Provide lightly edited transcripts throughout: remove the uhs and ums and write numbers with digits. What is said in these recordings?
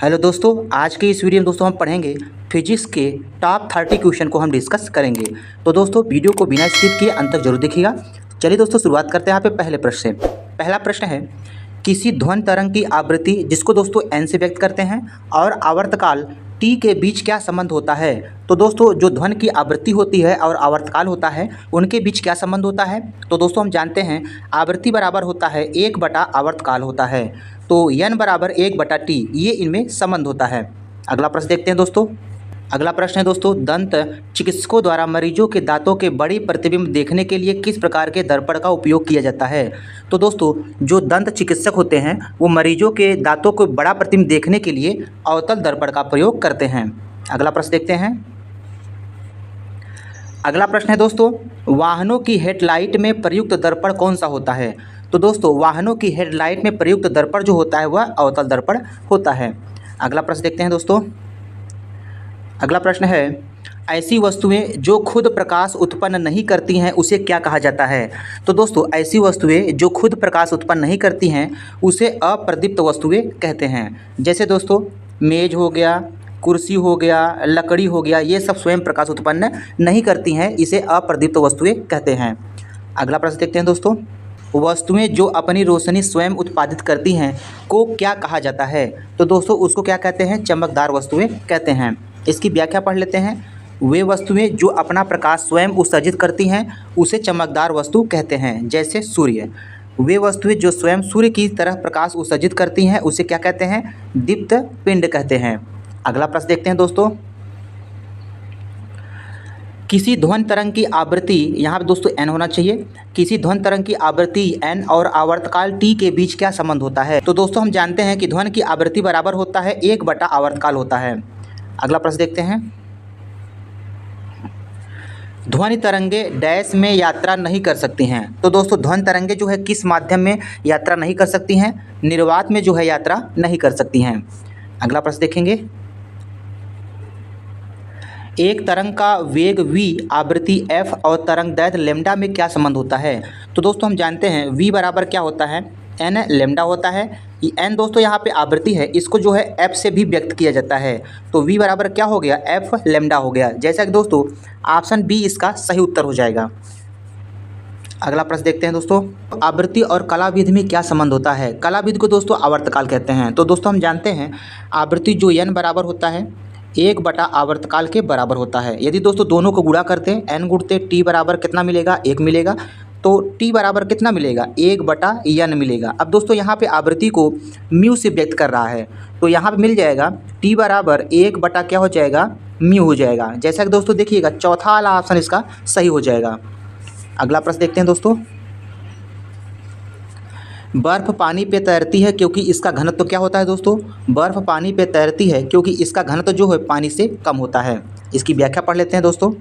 Hello दोस्तों, आज के इस वीडियो में दोस्तों हम पढ़ेंगे फिजिक्स के टॉप 30 क्वेश्चन को हम डिस्कस करेंगे। तो दोस्तों वीडियो को बिना स्किप किए अंत तक जरूर देखिएगा। चलिए दोस्तों शुरुआत करते हैं यहाँ पे पहले प्रश्न से। पहला प्रश्न है, किसी ध्वनि तरंग की आवृत्ति जिसको दोस्तों एन से व्यक्त करते हैं और आवर्तकाल टी के बीच क्या संबंध होता है। तो दोस्तों जो ध्वनि की आवृत्ति होती है और आवर्तकाल होता है उनके बीच क्या संबंध होता है। तो दोस्तों हम जानते हैं आवृत्ति बराबर होता है 1 बटा आवर्तकाल होता है, तो n बराबर 1/t, ये इनमें संबंध होता है। अगला प्रश्न देखते हैं दोस्तों। अगला प्रश्न है दोस्तों, दंत चिकित्सकों द्वारा मरीजों के दांतों के बड़ी प्रतिबिंब देखने के लिए किस प्रकार के दर्पण का उपयोग किया जाता है। तो दोस्तों जो दंत चिकित्सक होते हैं वो मरीजों के दांतों को बड़ा प्रतिबिंब देखने के लिए अवतल दर्पण का प्रयोग करते हैं। अगला प्रश्न देखते हैं। अगला प्रश्न है दोस्तों, वाहनों की हेडलाइट में प्रयुक्त दर्पण कौन सा होता है। तो दोस्तों वाहनों की हेडलाइट में प्रयुक्त दर्पण जो होता है वह अवतल दर्पण होता है। अगला प्रश्न देखते हैं दोस्तों। अगला प्रश्न है, ऐसी वस्तुएं जो खुद प्रकाश उत्पन्न नहीं करती हैं उसे क्या कहा जाता है। तो दोस्तों ऐसी वस्तुएं जो खुद प्रकाश उत्पन्न नहीं करती हैं उसे अप्रदीप्त वस्तुएं कहते हैं। जैसे दोस्तों मेज हो गया, कुर्सी हो गया, लकड़ी हो गया, ये सब स्वयं प्रकाश उत्पन्न नहीं करती हैं, इसे अप्रदीप्त वस्तुएं कहते हैं। अगला प्रश्न देखते हैं दोस्तों, वस्तुएं जो अपनी रोशनी स्वयं उत्पादित करती हैं को क्या कहा जाता है। तो दोस्तों उसको क्या कहते हैं, चमकदार वस्तुएं कहते हैं। इसकी व्याख्या पढ़ लेते हैं। वे वस्तुएं जो अपना प्रकाश स्वयं उत्सर्जित करती हैं उसे चमकदार वस्तु कहते हैं। जैसे सूर्य, वे वस्तुएं जो स्वयं सूर्य की तरह प्रकाश उत्सर्जित करती हैं उसे क्या कहते हैं, दीप्त पिंड कहते हैं। अगला प्रश्न देखते हैं दोस्तों, किसी ध्वनि तरंग की आवृत्ति, यहाँ पे दोस्तों n होना चाहिए, किसी ध्वनि तरंग की आवृत्ति n और आवर्तकाल t के बीच क्या संबंध होता है। तो दोस्तों हम जानते हैं कि ध्वनि की आवृत्ति बराबर होता है 1 बटा आवर्तकाल होता है। अगला प्रश्न देखते हैं, ध्वनि तरंगे डैश में यात्रा नहीं कर सकती हैं। तो दोस्तों ध्वनि तरंगे जो है किस माध्यम में यात्रा नहीं कर सकती हैं, निर्वात में जो है यात्रा नहीं कर सकती हैं। अगला प्रश्न देखेंगे, एक तरंग का वेग v, आवृत्ति f और तरंग दैर्घ्य लैम्डा में क्या संबंध होता है। तो दोस्तों हम जानते हैं v बराबर क्या होता है, n लैम्डा होता है। ये n दोस्तों यहाँ पे आवृत्ति है, इसको जो है f से भी व्यक्त किया जाता है, तो v बराबर क्या हो गया, f लैम्डा हो गया। जैसा कि दोस्तों ऑप्शन बी इसका सही उत्तर हो जाएगा। अगला प्रश्न देखते हैं दोस्तों, आवृत्ति और कलाविधि में क्या संबंध होता है। कलाविधि को दोस्तों आवर्तकाल कहते हैं। तो दोस्तों हम जानते हैं आवृत्ति जो n बराबर होता है 1 बटा आवर्तकाल के बराबर होता है। यदि दोस्तों दोनों को गुणा करते हैं n गुणते t बराबर कितना मिलेगा, 1 मिलेगा, तो t बराबर कितना मिलेगा, 1 बटा n मिलेगा। अब दोस्तों यहाँ पे आवृत्ति को म्यू से व्यक्त कर रहा है, तो यहाँ पे मिल जाएगा t बराबर 1 बटा क्या हो जाएगा, म्यू हो जाएगा। जैसा कि दोस्तों देखिएगा चौथा वाला ऑप्शन इसका सही हो जाएगा। अगला प्रश्न देखते हैं दोस्तों, बर्फ़ पानी पे तैरती है क्योंकि इसका घनत्व तो क्या होता है। दोस्तों बर्फ़ पानी पे तैरती है क्योंकि इसका घनत्व जो है पानी से कम होता है। इसकी व्याख्या पढ़ लेते हैं दोस्तों,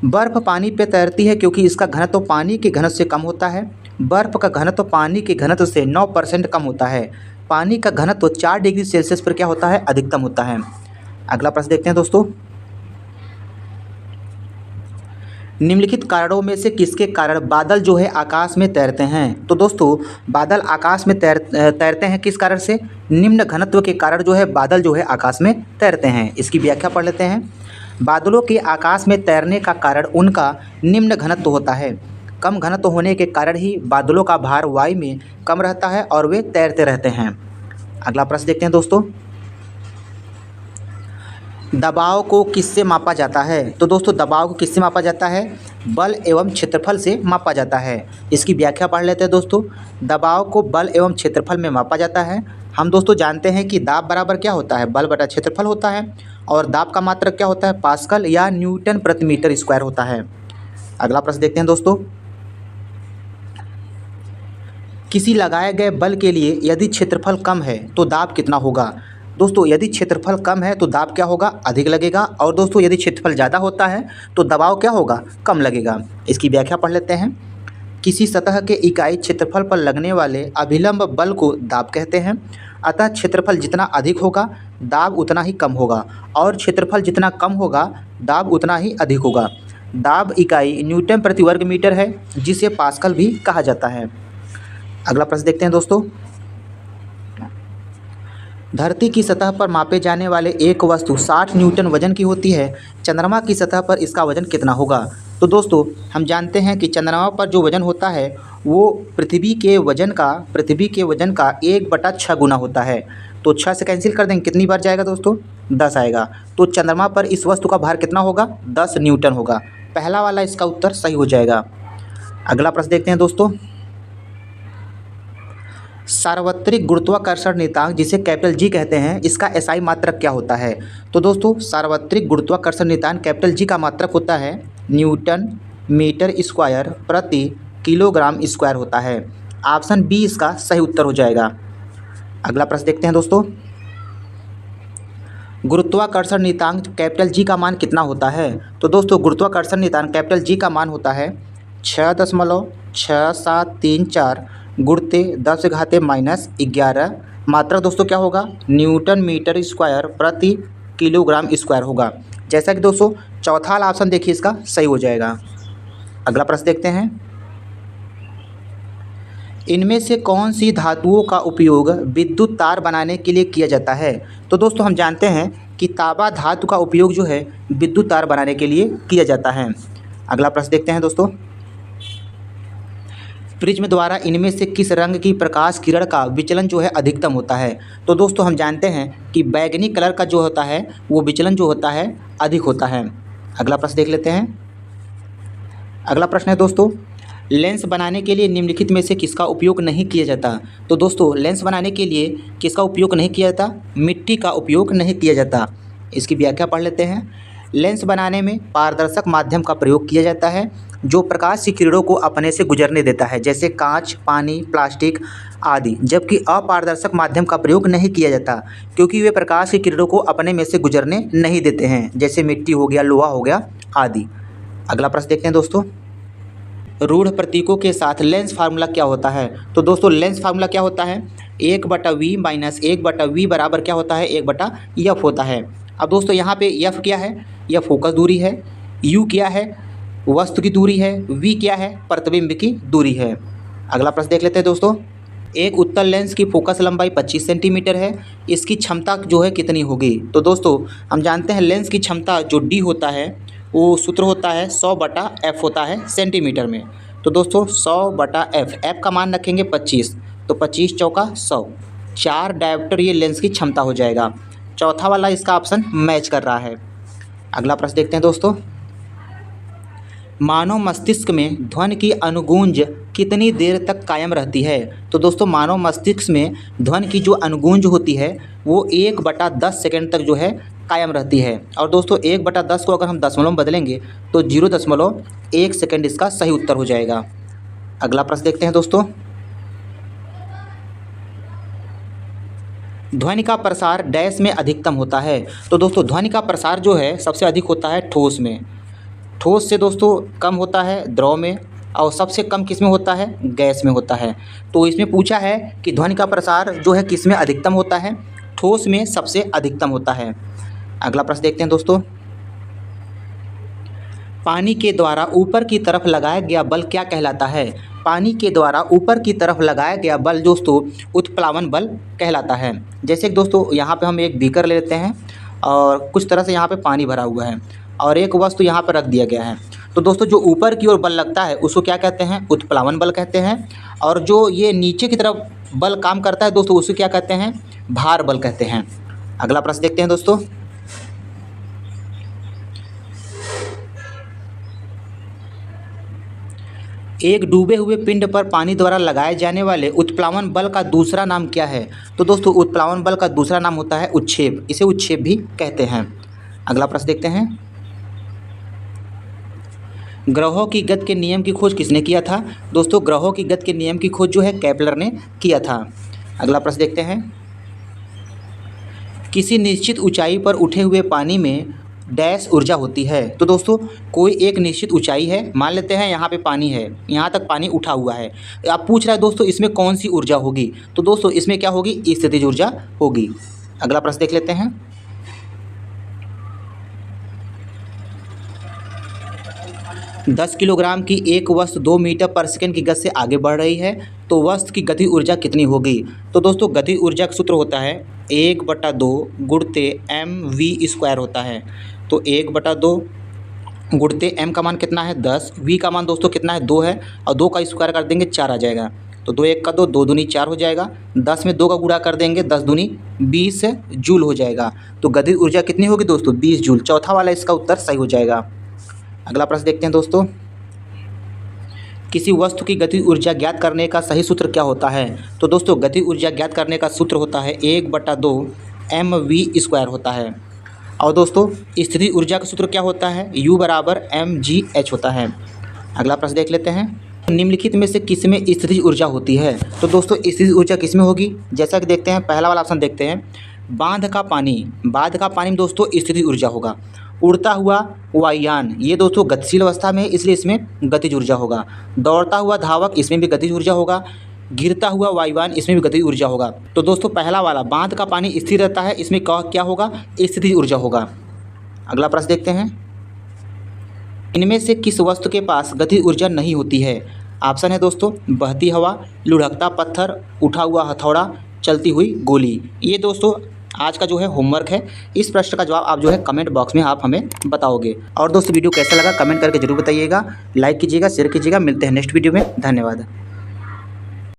बर्फ़ पानी पे तैरती है क्योंकि इसका घनत्व पानी के घनत्व से कम होता है। बर्फ़ का घनत्व पानी के घनत्व से 9% कम होता है। पानी का घनत्व 4 डिग्री सेल्सियस पर क्या होता है, अधिकतम होता है। अगला प्रश्न देखते हैं दोस्तों, निम्नलिखित कारणों में से किसके कारण बादल जो है आकाश में तैरते हैं। तो दोस्तों बादल आकाश में तैरते हैं किस कारण से, निम्न घनत्व के कारण जो है बादल जो है आकाश में तैरते हैं। इसकी व्याख्या पढ़ लेते हैं। बादलों के आकाश में तैरने का कारण उनका निम्न घनत्व होता है। कम घनत्व होने के कारण ही बादलों का भार वायु में कम रहता है और वे तैरते रहते हैं। अगला प्रश्न देखते हैं दोस्तों, दबाव को किससे मापा जाता है। तो दोस्तों दबाव को किससे मापा जाता है, बल एवं क्षेत्रफल से मापा जाता है। इसकी व्याख्या पढ़ लेते हैं दोस्तों, दबाव को बल एवं क्षेत्रफल में मापा जाता है। हम दोस्तों जानते हैं कि दाब बराबर क्या होता है, बल बटा क्षेत्रफल होता है, और दाब का मात्रक क्या होता है, पास्कल या न्यूटन प्रति मीटर स्क्वायर होता है। अगला प्रश्न देखते हैं दोस्तों, किसी लगाए गए बल के लिए यदि क्षेत्रफल कम है तो दाब कितना होगा। दोस्तों यदि क्षेत्रफल कम है तो दाब क्या होगा, अधिक लगेगा, और दोस्तों यदि क्षेत्रफल ज़्यादा होता है तो दबाव क्या होगा, कम लगेगा। इसकी व्याख्या पढ़ लेते हैं। किसी सतह के इकाई क्षेत्रफल पर लगने वाले अभिलंब बल को दाब कहते हैं। अतः क्षेत्रफल जितना अधिक होगा दाब उतना ही कम होगा, और क्षेत्रफल जितना कम होगा दाब उतना ही अधिक होगा। दाब इकाई न्यूटन प्रति वर्ग मीटर है, जिसे पास्कल भी कहा जाता है। अगला प्रश्न देखते हैं दोस्तों, धरती की सतह पर मापे जाने वाले एक वस्तु 60 न्यूटन वजन की होती है, चंद्रमा की सतह पर इसका वजन कितना होगा। तो दोस्तों हम जानते हैं कि चंद्रमा पर जो वजन होता है वो पृथ्वी के वजन का 1/6 गुना होता है। तो 6 से कैंसिल कर देंगे, कितनी बार जाएगा दोस्तों, 10 आएगा। तो चंद्रमा पर इस वस्तु का भार कितना होगा, 10 न्यूटन होगा। पहला वाला इसका उत्तर सही हो जाएगा। अगला प्रश्न देखते हैं दोस्तों। सार्वत्रिक गुरुत्वाकर्षण नियतांक जिसे कैपिटल जी कहते हैं, इसका एसआई मात्रक क्या होता है। तो दोस्तों सार्वत्रिक गुरुत्वाकर्षण नियतांक कैपिटल जी का मात्रक होता है न्यूटन मीटर स्क्वायर प्रति किलोग्राम स्क्वायर होता है। ऑप्शन बी इसका सही उत्तर हो जाएगा। अगला प्रश्न देखते हैं दोस्तों। गुरुत्वाकर्षण नियतांक कैपिटल जी का मान कितना होता है। तो दोस्तों गुरुत्वाकर्षण नियतांक कैपिटल जी का मान होता है 6.6734 गुणित 10⁻⁻11। मात्रक दोस्तों क्या होगा, न्यूटन मीटर स्क्वायर प्रति किलोग्राम स्क्वायर होगा। जैसा कि दोस्तों चौथा वाला ऑप्शन देखिए इसका सही हो जाएगा। अगला प्रश्न देखते हैं। इनमें से कौन सी धातुओं का उपयोग विद्युत तार बनाने के लिए किया जाता है। तो दोस्तों हम जानते हैं कि तांबा धातु का उपयोग जो है विद्युत तार बनाने के लिए किया जाता है। अगला प्रश्न देखते हैं दोस्तों। प्रिज्म द्वारा इनमें से किस रंग की प्रकाश किरण का विचलन जो है अधिकतम होता है। तो दोस्तों हम जानते हैं कि बैगनी कलर का जो होता है वो विचलन जो होता है अधिक होता है। अगला प्रश्न देख लेते हैं। अगला प्रश्न है दोस्तों, लेंस बनाने के लिए निम्नलिखित में से किसका उपयोग नहीं किया जाता। तो दोस्तों लेंस बनाने के लिए किसका उपयोग नहीं किया जाता, मिट्टी का उपयोग नहीं किया जाता। इसकी व्याख्या पढ़ लेते हैं। लेंस बनाने में पारदर्शक माध्यम का प्रयोग किया जाता है जो प्रकाश की किरणों को अपने से गुजरने देता है, जैसे कांच, पानी, प्लास्टिक आदि। जबकि अपारदर्शक माध्यम का प्रयोग नहीं किया जाता क्योंकि वे प्रकाश की किरणों को अपने में से गुजरने नहीं देते हैं, जैसे मिट्टी हो गया, लोहा हो गया आदि। अगला प्रश्न देखते हैं दोस्तों। रूढ़ प्रतीकों के साथ लेंस फार्मूला क्या होता है। तो दोस्तों लेंस फार्मूला क्या होता है, 1/v माइनस 1/v बराबर क्या होता है, 1/f होता है। अब दोस्तों यहाँ पे f क्या है, यह फोकस दूरी है, u क्या है, वस्तु की दूरी है, v क्या है, प्रतिबिंब की दूरी है। अगला प्रश्न देख लेते हैं दोस्तों। एक उत्तल लेंस की फोकस लंबाई 25 सेंटीमीटर है, इसकी क्षमता जो है कितनी होगी। तो दोस्तों हम जानते हैं लेंस की क्षमता जो d होता है वो सूत्र होता है 100/f होता है सेंटीमीटर में। तो दोस्तों 100/f, f का मान रखेंगे 25, तो 25 चौका 100, 4 डायोप्टर ये लेंस की क्षमता हो जाएगा। चौथा वाला इसका ऑप्शन मैच कर रहा है। अगला प्रश्न देखते हैं दोस्तों। मानव मस्तिष्क में ध्वनि की अनुगूंज कितनी देर तक कायम रहती है। तो दोस्तों मानव मस्तिष्क में ध्वनि की जो अनुगूंज होती है वो 1/10 सेकंड तक जो है कायम रहती है। और दोस्तों 1/10 को अगर हम दशमलव में बदलेंगे तो 0.1 सेकंड इसका सही उत्तर हो जाएगा। अगला प्रश्न देखते हैं दोस्तों। ध्वनि का प्रसार डैश में अधिकतम होता है। तो दोस्तों ध्वनि का प्रसार जो है सबसे अधिक होता है ठोस में, ठोस से दोस्तों कम होता है द्रव में, और सबसे कम किस में होता है, गैस में होता है। तो इसमें पूछा है कि ध्वनि का प्रसार जो है किस में अधिकतम होता है, ठोस में सबसे अधिकतम होता है। अगला प्रश्न देखते हैं दोस्तों। पानी के द्वारा ऊपर की तरफ लगाया गया बल क्या कहलाता है। पानी के द्वारा ऊपर की तरफ लगाया गया बल दोस्तों उत्प्लावन बल कहलाता है। जैसे कि दोस्तों यहाँ पे हम एक बीकर ले लेते हैं और कुछ तरह से यहाँ पे पानी भरा हुआ है और एक वस्तु यहाँ पर रख दिया गया है। तो दोस्तों जो ऊपर की ओर बल लगता है उसको क्या कहते हैं, उत्प्लावन बल कहते हैं। और जो ये नीचे की तरफ बल काम करता है दोस्तों उसे क्या कहते हैं, भार बल कहते हैं। अगला प्रश्न देखते हैं दोस्तों। एक डूबे हुए पिंड पर पानी द्वारा लगाए जाने वाले उत्प्लावन बल का दूसरा नाम क्या है। तो दोस्तों उत्प्लावन बल का दूसरा नाम होता है उच्छेद, इसे उच्छेद भी कहते हैं। अगला प्रश्न देखते हैं। ग्रहों की गति के नियम की खोज किसने किया था। दोस्तों ग्रहों की गति के नियम की खोज जो है केपलर ने किया था। अगला प्रश्न देखते हैं। किसी निश्चित ऊंचाई पर उठे हुए पानी में डैश ऊर्जा होती है। तो दोस्तों कोई एक निश्चित ऊंचाई है, मान लेते हैं यहाँ पे पानी है, यहाँ तक पानी उठा हुआ है। आप पूछ रहा है दोस्तों इसमें कौन सी ऊर्जा होगी। तो दोस्तों इसमें क्या होगी, स्थितिज ऊर्जा होगी। अगला प्रश्न देख लेते हैं। 10 किलोग्राम की एक वस्तु 2 मीटर पर सेकंड की गति से आगे बढ़ रही है तो वस्तु की गति ऊर्जा कितनी होगी। तो दोस्तों गति ऊर्जा का सूत्र होता है 1/2 गुणते mv² होता है। तो 1/2 गुणते m का मान कितना है 10, v का मान दोस्तों कितना है 2 है और 2 का स्क्वायर कर देंगे 4 आ जाएगा। तो 2 1 का 2, 2 दूनी 4 हो जाएगा। 10 में 2 का गुणा कर देंगे 10 दूनी 20 जूल हो जाएगा। तो गति ऊर्जा कितनी होगी दोस्तों 20 जूल। चौथा वाला इसका उत्तर सही हो जाएगा। अगला प्रश्न देखते हैं दोस्तों, किसी वस्तु की गति ऊर्जा ज्ञात करने का सही सूत्र क्या होता है। तो दोस्तों गति ऊर्जा ज्ञात करने का सूत्र होता है 1/2 mv² होता है। और दोस्तों स्थिति ऊर्जा का सूत्र क्या होता है U = mgh होता है। अगला प्रश्न देख लेते हैं, निम्नलिखित में से किस में स्थिति ऊर्जा होती है। तो दोस्तों स्थिति ऊर्जा किस में होगी, जैसा कि देखते हैं पहला वाला ऑप्शन देखते हैं, बांध का पानी में दोस्तों स्थिति ऊर्जा होगा। उड़ता हुआ वायुयान ये दोस्तों गतिशील अवस्था में है इसलिए इसमें गतिज ऊर्जा होगा। दौड़ता हुआ धावक इसमें भी गतिज ऊर्जा होगा। गिरता हुआ वायुयान इसमें भी गतिज ऊर्जा होगा। तो दोस्तों पहला वाला बांध का पानी स्थिर रहता है, इसमें क्या होगा स्थिति ऊर्जा होगा। अगला प्रश्न देखते हैं, इनमें से किस वस्तु के पास गति ऊर्जा नहीं होती है। ऑप्शन है दोस्तों बहती हवा, लुढ़कता पत्थर, उठा हुआ हथौड़ा, चलती हुई गोली। ये दोस्तों आज का जो है होमवर्क है। इस प्रश्न का जवाब आप जो है कमेंट बॉक्स में आप हमें बताओगे। और दोस्तों वीडियो कैसा लगा कमेंट करके जरूर बताइएगा, लाइक कीजिएगा, शेयर कीजिएगा। मिलते हैं नेक्स्ट वीडियो में, धन्यवाद।